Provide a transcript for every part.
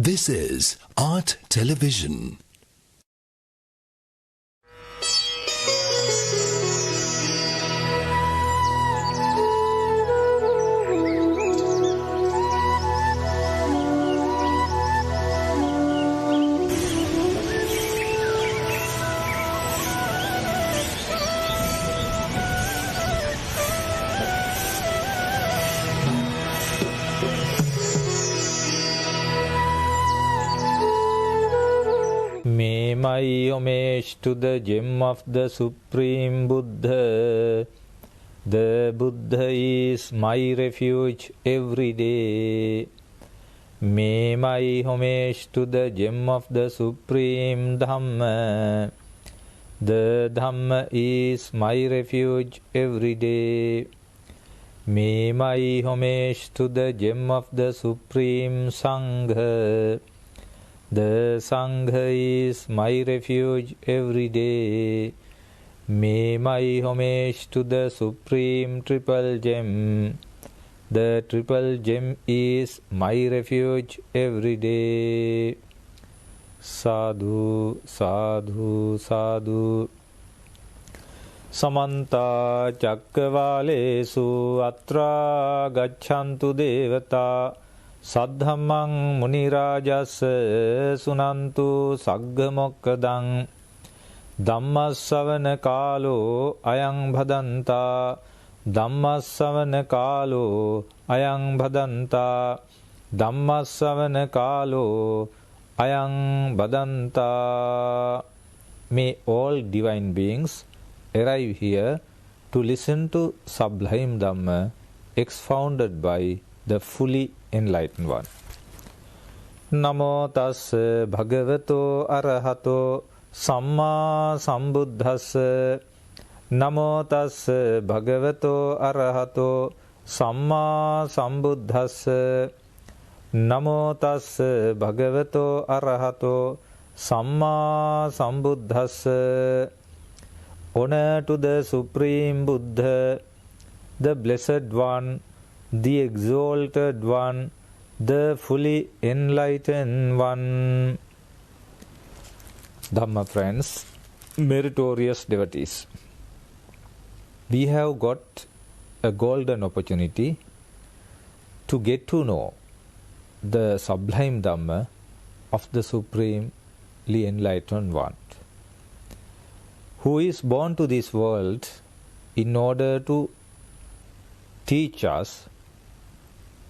This is Art Television. May my homage to the gem of the Supreme Buddha. The Buddha is my refuge every day. May my homage to the gem of the Supreme Dhamma. The Dhamma is my refuge every day. May my homage to the gem of the Supreme Sangha. The Sangha is my refuge every day. May my homage to the Supreme Triple Gem. The Triple Gem is my refuge every day. Sadhu, sadhu, sadhu. Samanta Chakkavalesu Atra Gachantu Devata Saddhammang Munirajas Sunantu Saggamokkadang Dhammasavana Kalo Ayang Bhadanta Dhammasavana Kalo Ayang Bhadanta Dhammasavana Kalo Ayang Bhadanta. May all divine beings arrive here to listen to sublime Dhamma expounded by the fully enlightened one. Namo tassa bhagavato arahato samma sambuddhassa. Namo tassa bhagavato arahato samma sambuddhassa. Namo tassa bhagavato arahato samma sambuddhassa. Honor to the Supreme Buddha, the Blessed One, the Exalted One, the fully enlightened One. Dhamma friends, meritorious devotees, we have got a golden opportunity to get to know the sublime Dhamma of the supremely enlightened One, who is born to this world in order to teach us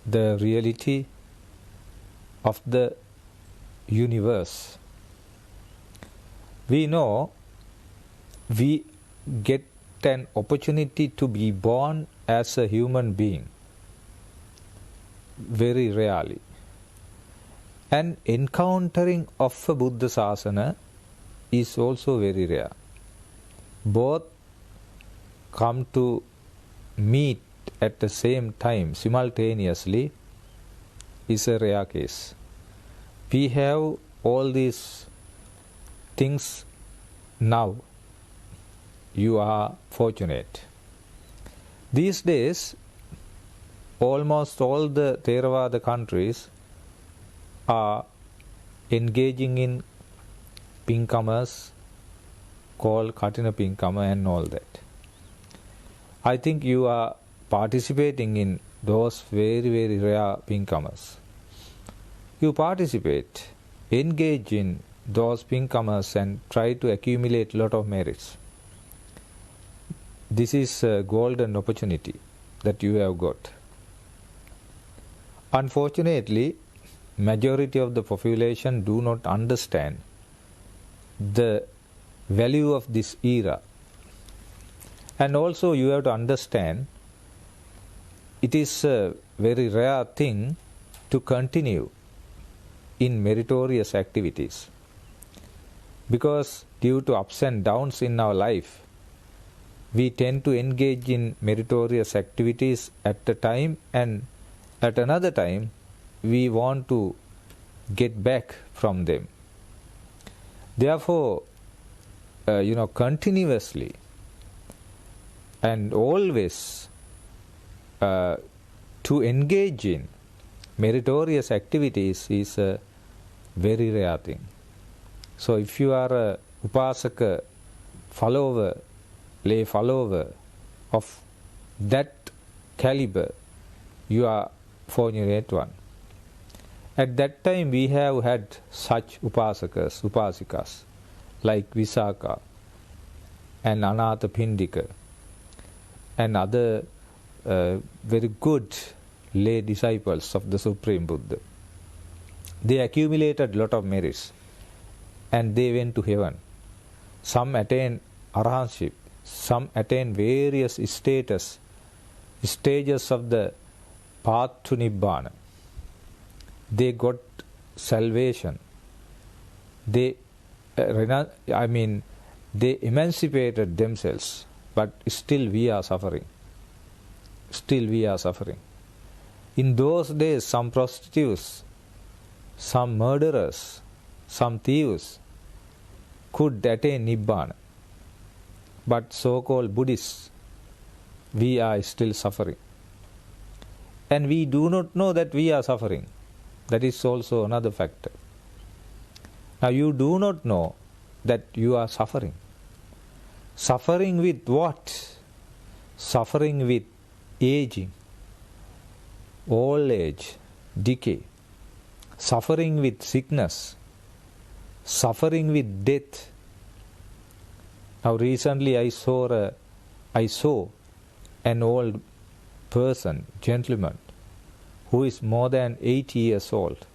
the reality of the universe. We know we get an opportunity to be born as a human being very rarely, and encountering of a Buddha Sasana is also very rare. Both come to meet at the same time simultaneously is a rare case. We have all these things now. You are fortunate. These days, almost all the Theravada countries are engaging in pinkamas called Katina Pinkama and all that. I think you are participating in those very, very rare pinkamas. You participate, engage in those pinkamas and try to accumulate a lot of merits. This is a golden opportunity that you have got. Unfortunately, majority of the population do not understand the value of this era. And also you have to understand it is a very rare thing to continue in meritorious activities, because due to ups and downs in our life, we tend to engage in meritorious activities at a time, and at another time we want to get back from them. Therefore, continuously and always to engage in meritorious activities is a Very rare thing. So if you are a upasaka follower, lay follower of that caliber, you are fortunate one. At that time we have had such upasakas, upasikas like Visakha and Anathapindika and other very good lay disciples of the Supreme Buddha. They accumulated a lot of merits and they went to heaven. Some attained arahantship, some attained various stages of the path to Nibbana. They got salvation. They emancipated themselves, but still we are suffering. Still we are suffering. In those days, some prostitutes, some murderers, some thieves could attain Nibbana. But so-called Buddhists, we are still suffering. And we do not know that we are suffering. That is also another factor. Now you do not know that you are suffering. Suffering with what? Suffering with aging, old age, decay. Suffering with sickness. Suffering with death. Now recently I saw an old person, gentleman, who is more than 80 years old,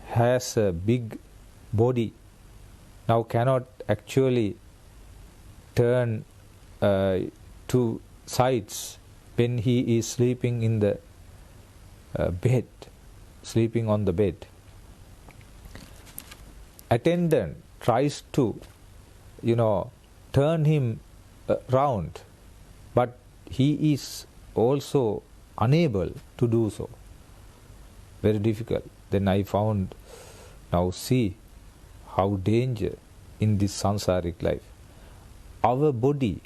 has a big body, now cannot actually turn to sides when he is sleeping in the bed, sleeping on the bed. Attendant tries to, turn him round, but he is also unable to do so. Very difficult. Then I found, now see how danger in this sansaric life. Our body,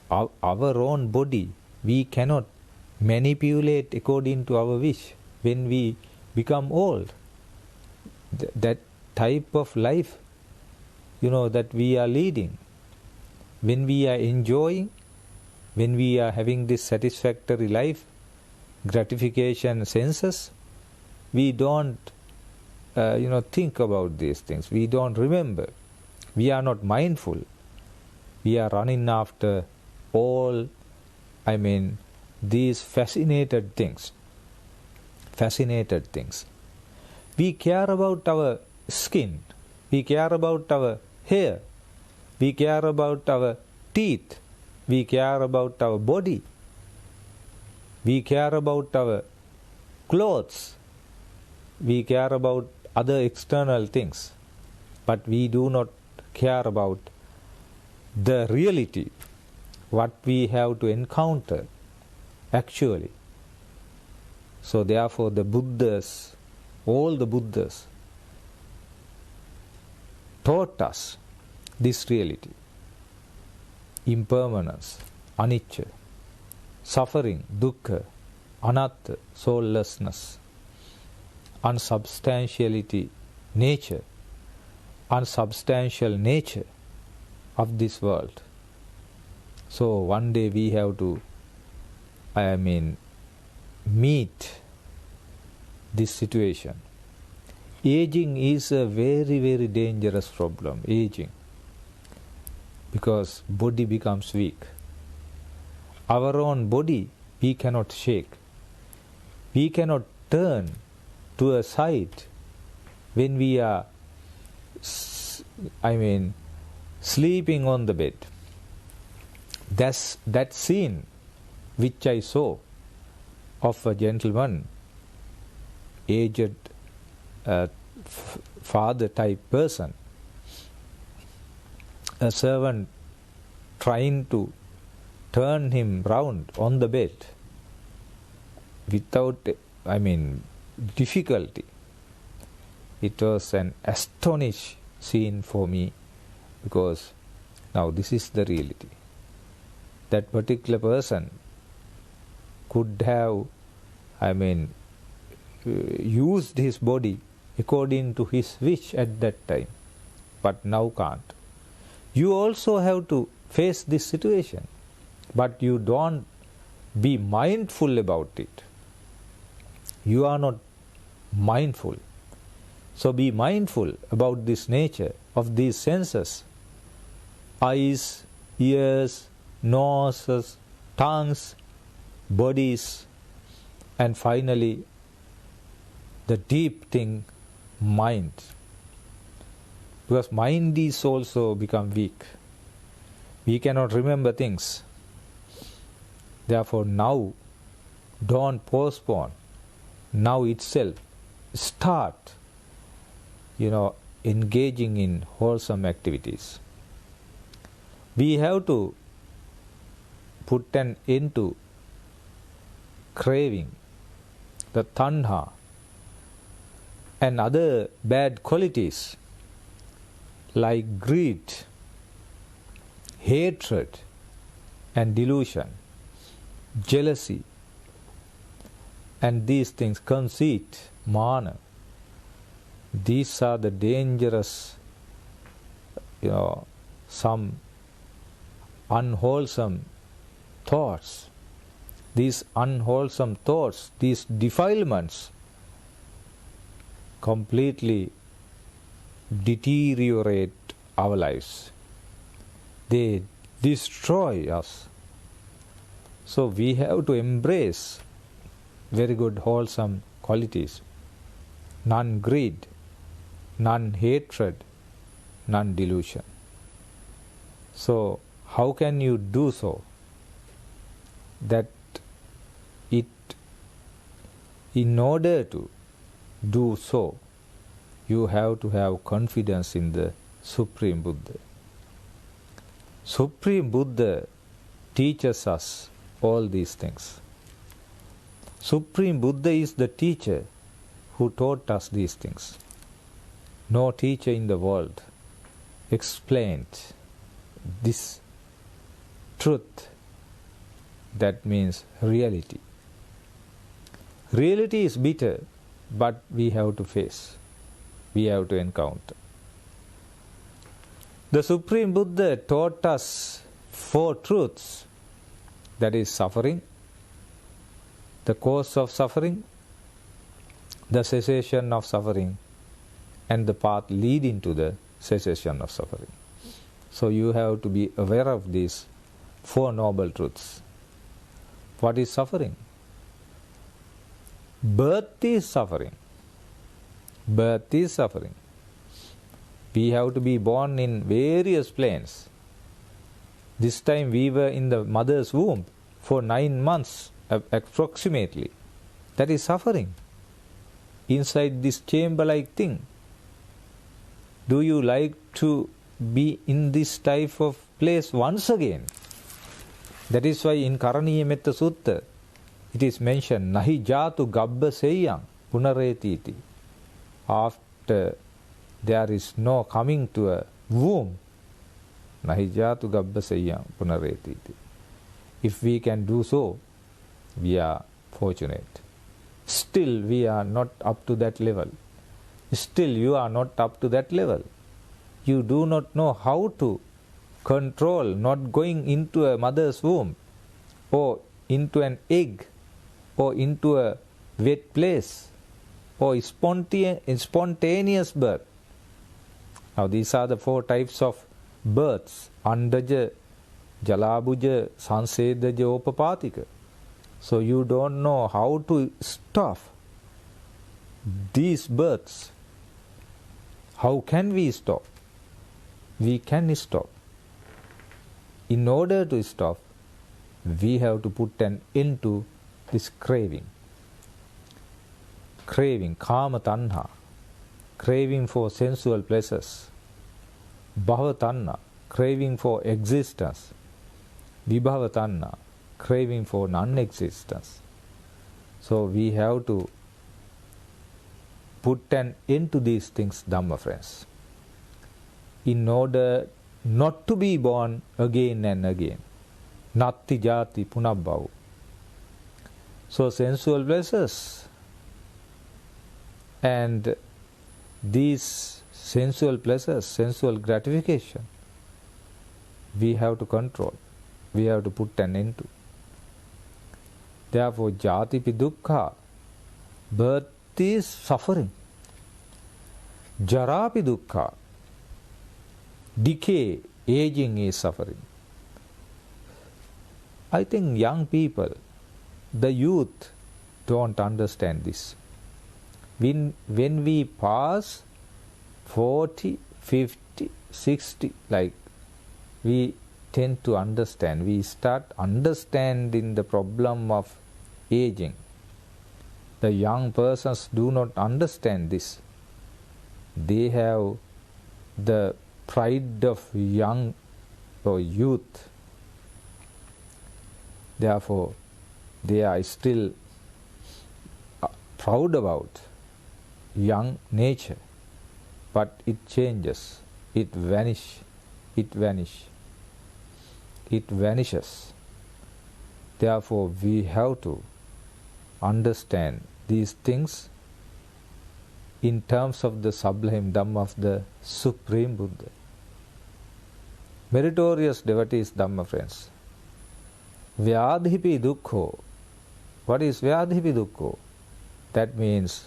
our own body, we cannot manipulate according to our wish when we become old. That type of life, that we are leading. When we are enjoying, when we are having this satisfactory life, gratification senses, we don't, think about these things. We don't remember. We are not mindful. We are running after all, these fascinated things. Fascinated things. We care about our skin. We care about our hair. We care about our teeth. We care about our body. We care about our clothes. We care about other external things. But we do not care about the reality, what we have to encounter actually. So therefore the Buddhas, all the Buddhas, taught us this reality. Impermanence, anicca, suffering, dukkha, anatta, soullessness, unsubstantiality, nature, unsubstantial nature of this world. So one day we have to, meet this situation. Aging is a very, very dangerous problem, aging. Because body becomes weak. Our own body we cannot shake. We cannot turn to a side when we are, sleeping on the bed. That scene which I saw of a gentleman, aged father type person, a servant trying to turn him round on the bed without, difficulty. It was an astonishing scene for me, because now this is the reality. That particular person could have, used his body according to his wish at that time, but now can't. You also have to face this situation, but you don't be mindful about it. You are not mindful. So be mindful about this nature of these senses: eyes, ears, noses, tongues, bodies, and finally the deep thing, mind. Because mind is also become weak. We cannot remember things. Therefore now, don't postpone. Now itself, start, engaging in wholesome activities. We have to put an end to craving, the tanha, and other bad qualities like greed, hatred, and delusion, jealousy, and these things, conceit, mana. These are the dangerous, some unwholesome thoughts. These unwholesome thoughts, these defilements, completely deteriorate our lives. They destroy us. So we have to embrace very good wholesome qualities. None greed, none hatred, none delusion. So how can you do so? That in order to do so, you have to have confidence in the Supreme Buddha. Supreme Buddha teaches us all these things. Supreme Buddha is the teacher who taught us these things. No teacher in the world explained this truth. That means reality. Reality is bitter, but we have to face. We have to encounter. The Supreme Buddha taught us 4 truths. That is suffering, the cause of suffering, the cessation of suffering, and the path leading to the cessation of suffering. So you have to be aware of these 4 noble truths. What is suffering? Birth is suffering. Birth is suffering. We have to be born in various planes. This time we were in the mother's womb for 9 months approximately. That is suffering. Inside this chamber-like thing. Do you like to be in this type of place once again? That is why in Karaniya Metta Sutta it is mentioned, Nahi jatu gabba seyang punaretiti. After there is no coming to a womb, Nahi jatu gabba seyang punaretiti. If we can do so, we are fortunate. Still we are not up to that level. Still you are not up to that level. You do not know how to control not going into a mother's womb or into an egg or into a wet place or spontaneous birth. Now these are the 4 types of births: Andaja, Jalabhuja, Sansedaja, Upapatika. So you don't know how to stop these births. How can we stop? We can stop. In order to stop, we have to put an end to this craving. Craving, kama tanha, craving for sensual pleasures. Bhava tanha, craving for existence. Vibhava tanha, craving for non-existence. So we have to put an end to these things, Dhamma friends, in order not to be born again and again. Natti jati punabbavu. So sensual pleasures and these sensual pleasures, sensual gratification, we have to control. We have to put an end to. Therefore, jatipi dukkha, birth is suffering. Jarapi dukkha, decay, aging is suffering. I think young people, the youth, don't understand this. When we pass 40, 50, 60, like, we tend to understand, we start understanding the problem of aging. The young persons do not understand this. They have the pride of young or youth. Therefore, they are still proud about young nature. But it changes, it vanishes. Therefore, we have to understand these things in terms of the sublime Dhamma of the Supreme Buddha. Meritorious devotees, Dhamma friends. Vyadhipi dukkho. What is Vyadhipi dukkho? That means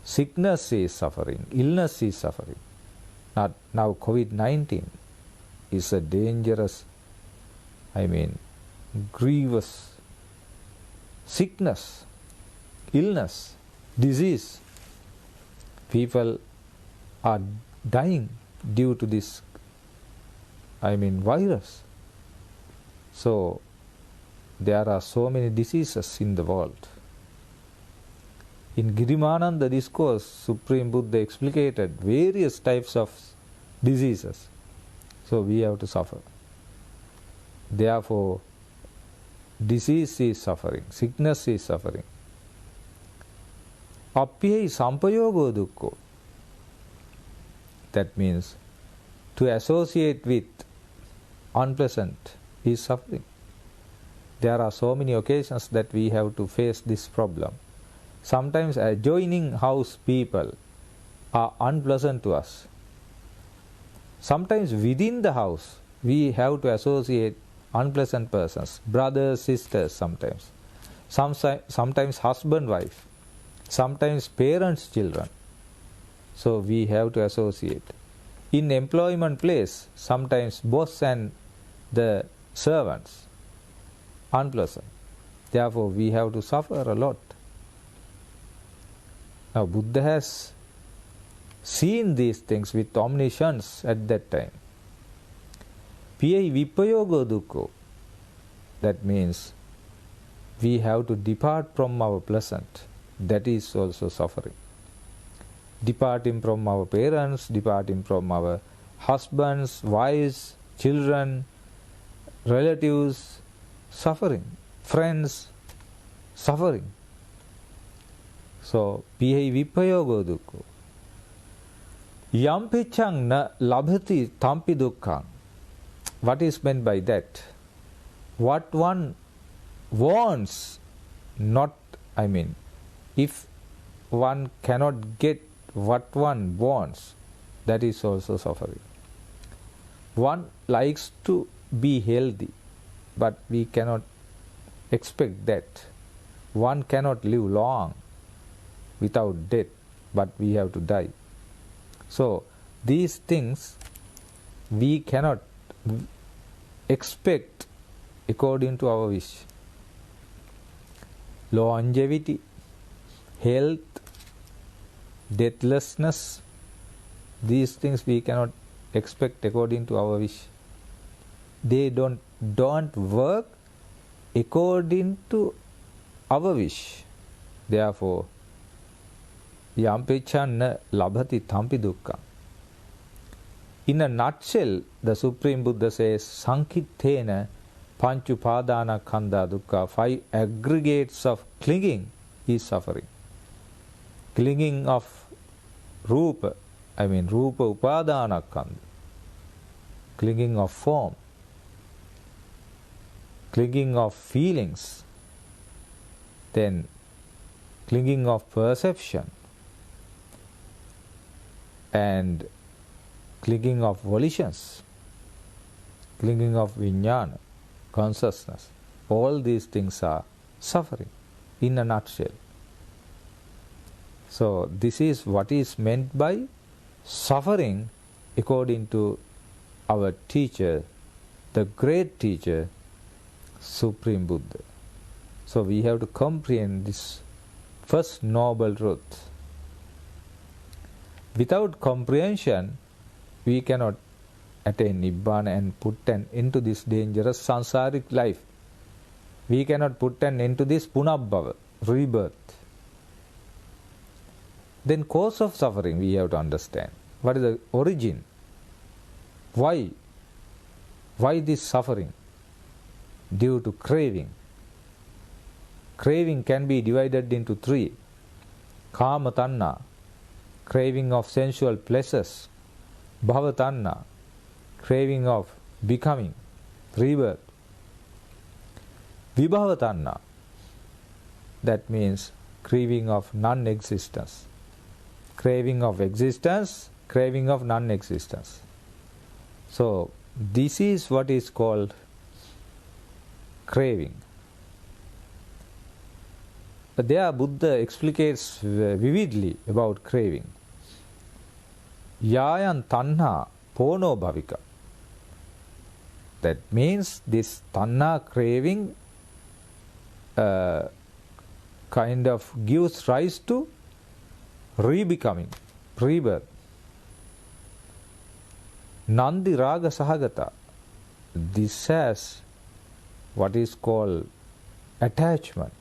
sickness is suffering, illness is suffering. Now COVID-19 is a dangerous, grievous sickness, illness, disease. People are dying due to this, virus. So, there are so many diseases in the world. In Girimananda discourse, Supreme Buddha explicated various types of diseases. So we have to suffer. Therefore, disease is suffering, sickness is suffering. Appiyai sampayogo dukkho. That means to associate with unpleasant is suffering. There are so many occasions that we have to face this problem. Sometimes adjoining house people are unpleasant to us. Sometimes within the house we have to associate unpleasant persons, brothers, sisters sometimes. Sometimes husband, wife. Sometimes parents, children. So we have to associate. In employment place, sometimes boss and the servants, unpleasant. Therefore we have to suffer a lot. Now Buddha has seen these things with omniscience at that time. Piyai vipayogo dukkho. That means we have to depart from our pleasant. That is also suffering. Departing from our parents, departing from our husbands, wives, children, relatives, suffering. Friends, suffering. So, piyai vipayogo dukkho. Yam pichang na labhati tampi dukkhang. What is meant by that? What one wants, if one cannot get what one wants, that is also suffering. One likes to be healthy, but we cannot expect that. One cannot live long without death, but we have to die. So, these things we cannot expect according to our wish. Longevity, health, deathlessness, these things we cannot expect according to our wish. They don't work according to our wish. Therefore, yampechan labhati thampi dukkha. In a nutshell, the Supreme Buddha says, Sankittena panchupadana khandha dukkha. 5 aggregates of clinging is suffering. Clinging of rupa, rupa upadana khandha. Clinging of form. Clinging of feelings. Then clinging of perception. and clinging of volitions, clinging of vijnana, consciousness. All these things are suffering in a nutshell. So this is what is meant by suffering according to our teacher, the great teacher, Supreme Buddha. So we have to comprehend this first noble truth. Without comprehension, we cannot attain Nibbana and put an end to this dangerous sansaric life. We cannot put an end to this punabbhava, rebirth. Then cause of suffering we have to understand. What is the origin? Why? Why this suffering? Due to craving. Craving can be divided into three. Kama tanha, craving of sensual pleasures. Bhava tanha, craving of becoming, rebirth. Vibhava tanha, that means craving of non-existence. Craving of existence, craving of non-existence. So this is what is called craving. There Buddha explicates vividly about craving. Yayan tanha pono bhavika. That means this tanha craving kind of gives rise to rebecoming, rebirth. Nandi raga sahagata. This has what is called attachment.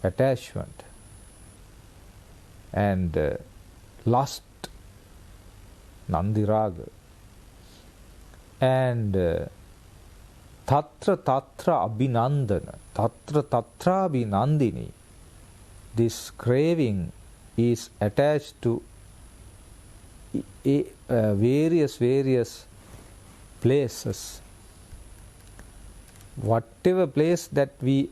Attachment and lust, Nandi raga, and tatra abhinandana, tatra abhinandini. This craving is attached to various places. Whatever place that we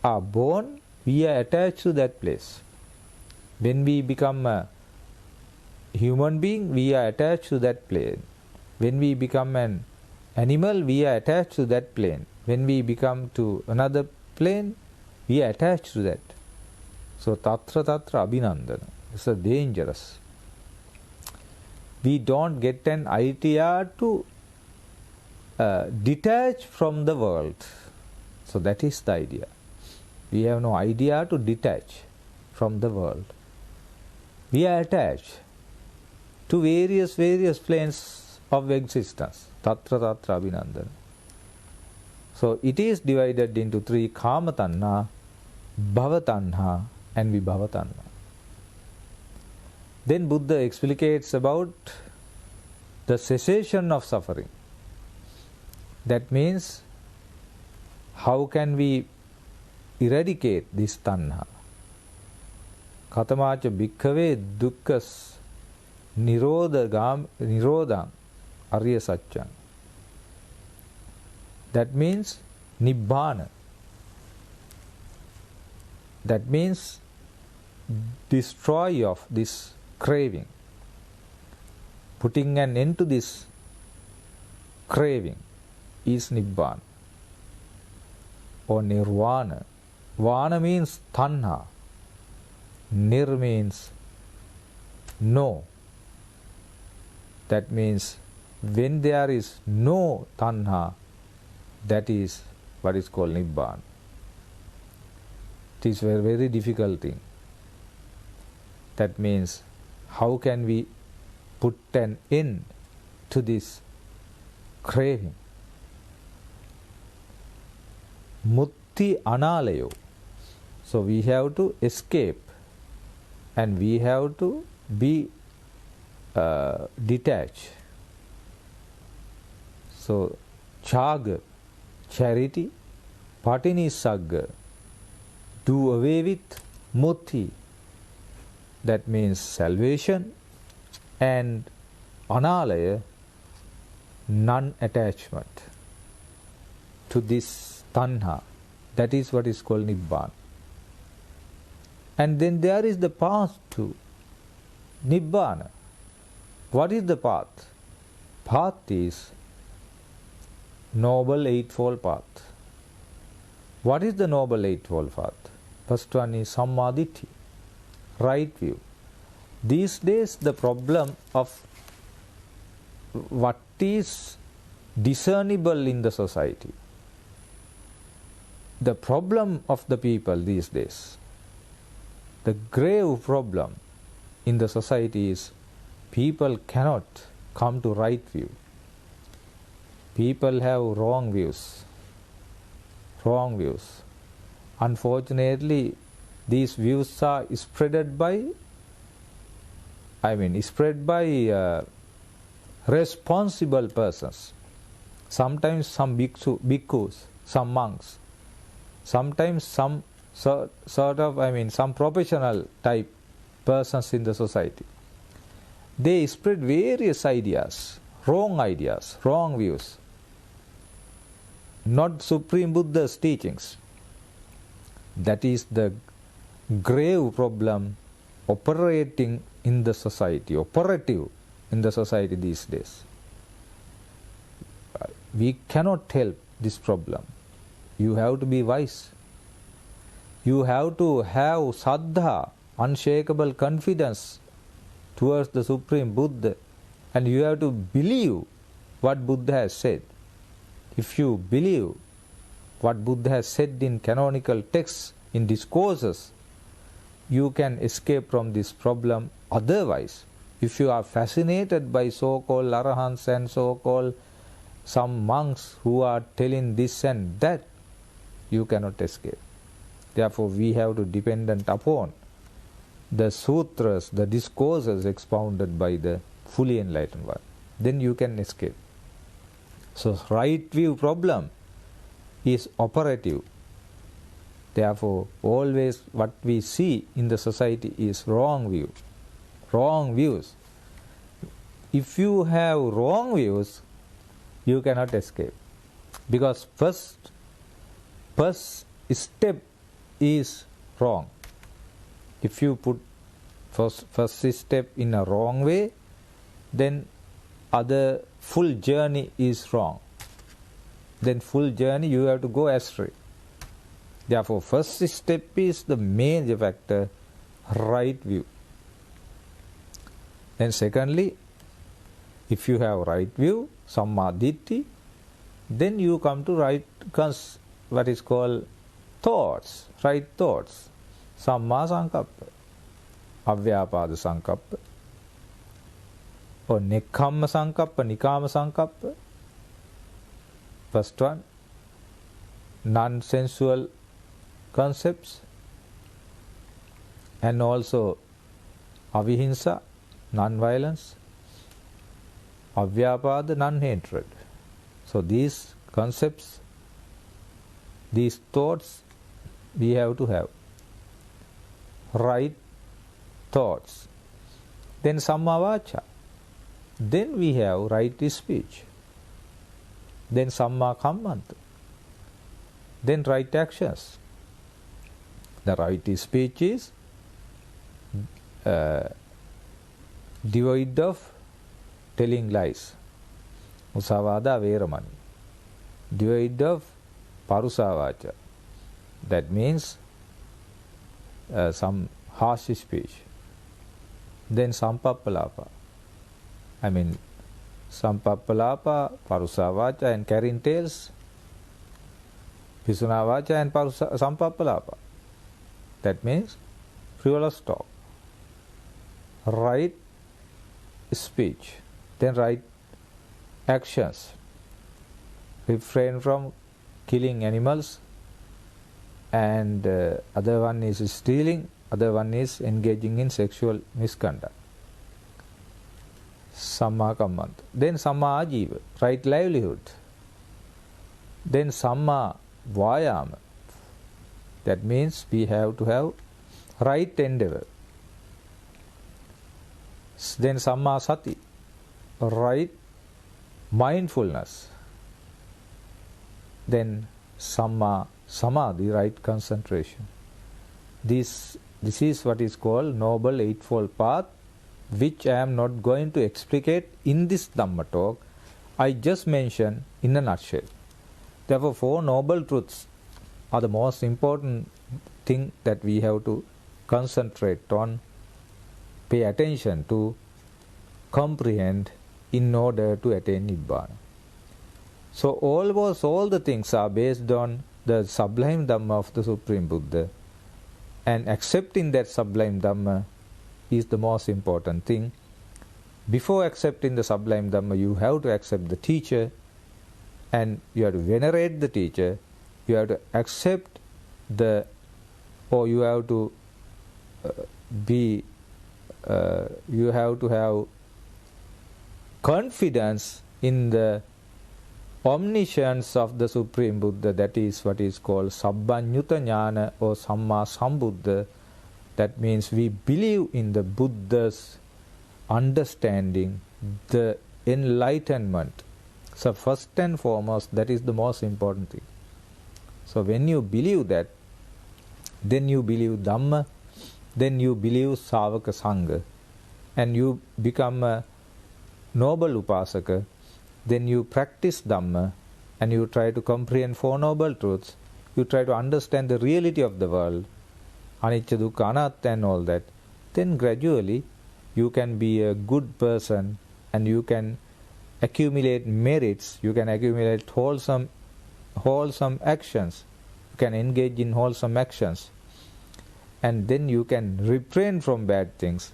are born, we are attached to that place. When we become a human being, we are attached to that plane. When we become an animal, we are attached to that plane. When we become to another plane, we are attached to that. So tatra abhinandana. It's dangerous. We don't get an idea to detach from the world. So that is the idea. We have no idea to detach from the world. We are attached to various planes of existence. Tatra abhinandana. So it is divided into three: kama tanha, bhava tanha, and vibhava tanha. Then Buddha explicates about the cessation of suffering. That means, how can we eradicate this tanha? Katamacha bhikkhave dukkha nirodhang arya satchang. That means nibbana. That means destroy of this craving. Putting an end to this craving is nibbana or nirvana. Vana means tanha. Nir means no. That means when there is no tanha, that is what is called nibbana. It is a very difficult thing. That means, how can we put an end to this craving? Mutti analayo. So we have to escape and we have to be detached. So chaga, charity, patini sagga, do away with mutti. That means salvation, and analaya, non-attachment to this tanha. That is what is called nibbana. And then there is the path to nibbana. What is the path? Path is Noble Eightfold Path. What is the Noble Eightfold Path? First one is Sammaditthi, right view. These days the problem of what is discernible in the society, the problem of the people these days, the grave problem in the society is people cannot come to right view. People have wrong views. Unfortunately, these views are spread by responsible persons. Sometimes some bhikkhus, some monks, sometimes some some professional type persons in the society. They spread various ideas, wrong views, not Supreme Buddha's teachings. That is the grave problem operative in the society these days. We cannot help this problem. You have to be wise. You have to have saddha, unshakable confidence towards the Supreme Buddha, and you have to believe what Buddha has said. If you believe what Buddha has said in canonical texts, in discourses, you can escape from this problem. Otherwise, if you are fascinated by so-called arahants and so-called some monks who are telling this and that, you cannot escape. Therefore, we have to depend upon the sutras, the discourses expounded by the fully enlightened one. Then you can escape. So, right view problem is operative. Therefore, always what we see in the society is wrong views. If you have wrong views, you cannot escape. Because first step is wrong. If you put first step in a wrong way, then other full journey is wrong. Then full journey you have to go astray. Therefore, first step is the major factor, right view. Then secondly, if you have right view, sammaditthi, then you come to what is called thoughts, right thoughts. Samma sankappa, avyapada sankappa, or nekkhamma sankappa, nikama sankappa. First one, non-sensual concepts, and also avihimsa, non-violence, avyapada, non-hatred. So these concepts, these thoughts, we have to have right thoughts. Then samma vacha. Then we have right speech. Then samma kammanta. Then right actions. The right speech is devoid of telling lies. Musavada veramani. Devoid of parusavacha. That means some harsh speech. Then sampappalapa. Sampappalapa, parusavacha and carrying tales, pisunavacha and sampappalapa. That means frivolous talk. Right speech. Then right actions. Refrain from killing animals, and other one is stealing, other one is engaging in sexual misconduct. Samma kammanta. Then samma ajiva, right livelihood. Then samma vayama. That means we have to have right endeavor. Then samma sati, right mindfulness. Then samma samadhi, right concentration. This is what is called Noble Eightfold Path, which I am not going to explicate in this Dhamma talk, I just mentioned in a nutshell. Therefore, 4 noble truths are the most important thing that we have to concentrate on, pay attention to, comprehend in order to attain Nibbana. So almost all the things are based on the sublime Dhamma of the Supreme Buddha, and accepting that sublime Dhamma is the most important thing. Before accepting the sublime Dhamma, you have to accept the teacher, and you have to venerate the teacher. You have to accept you have to you have to have confidence in the omniscience of the Supreme Buddha. That is what is called Sabbanyuta Jnana or Samma Sambuddha. That means we believe in the Buddha's understanding, the enlightenment. So first and foremost, that is the most important thing. So when you believe that, then you believe Dhamma, then you believe Savaka Sangha, and you become a noble Upasaka. Then you practice Dhamma, and you try to comprehend 4 noble truths. You try to understand the reality of the world, Anicca, Dukkha, Anatta and all that. Then gradually you can be a good person, and you can accumulate merits, you can accumulate wholesome actions, you can engage in wholesome actions, and then you can refrain from bad things,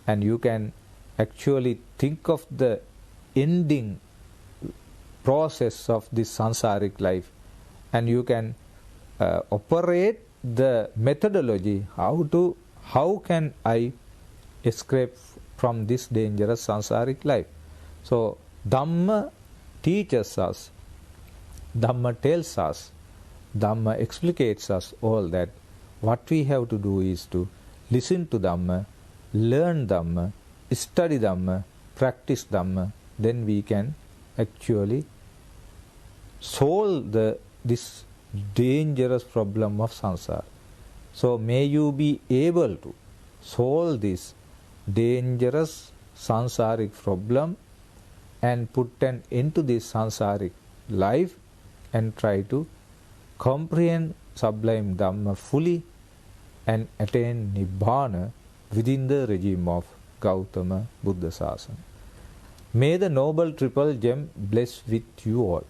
and you can actually think of the ending process of this sansaric life, and you can operate the methodology how can I escape from this dangerous sansaric life. So Dhamma teaches us, Dhamma tells us, Dhamma explicates us all that. What we have to do is to listen to Dhamma, learn Dhamma, study Dhamma, practice Dhamma. Then we can actually solve this dangerous problem of samsara. So may you be able to solve this dangerous sansaric problem and put an end to this sansaric life, and try to comprehend sublime Dhamma fully and attain Nibbana within the regime of Gautama Buddha Sasana. May the noble triple gem bless with you all.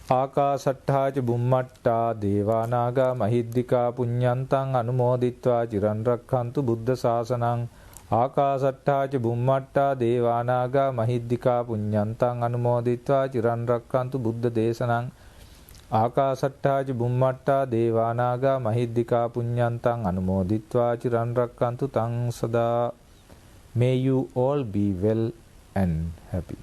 Akasattha ca bummatta devanaga mahiddhika punyantang anumoditva chiran rakkhantu buddha sasanang. Akasattha ca bummatta devanaga mahiddhika punyantang anumoditva chiran rakkhantu buddha desanang. Akasattha ca bummatta devanaga mahiddhika punyantang anumoditva chiran rakkhantu tang sada. May you all be well and happy.